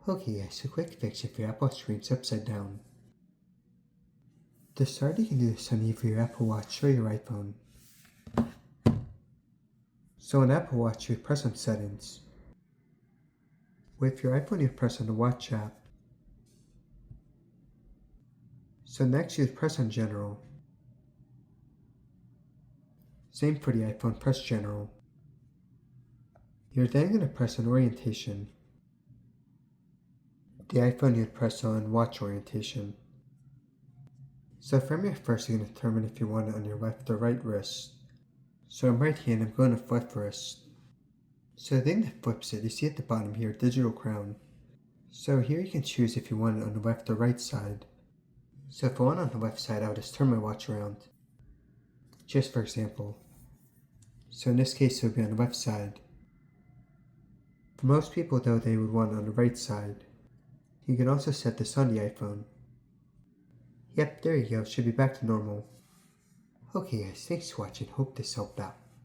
Okay guys, so quick fix if your Apple Watch screen's upside down. To start, you can do this on either your Apple Watch or your iPhone. So on Apple Watch, you press on Settings. With your iPhone, you press on the Watch app. So next, you press on General. Same for the iPhone, press General. You're then going to press on Orientation. The iPhone, you'd press on Watch Orientation. So from here first, you're going to determine if you want it on your left or right wrist. So on right hand, I'm going to left wrist. So the thing that flips it, you see at the bottom here, Digital Crown. So here you can choose if you want it on the left or right side. So if I want it on the left side, I'll just turn my watch around. Just for example. So in this case, it would be on the left side. For most people though, they would want it on the right side. You can also set this on the iPhone. Yep, there you go, it should be back to normal. Okay guys, thanks for watching, hope this helped out.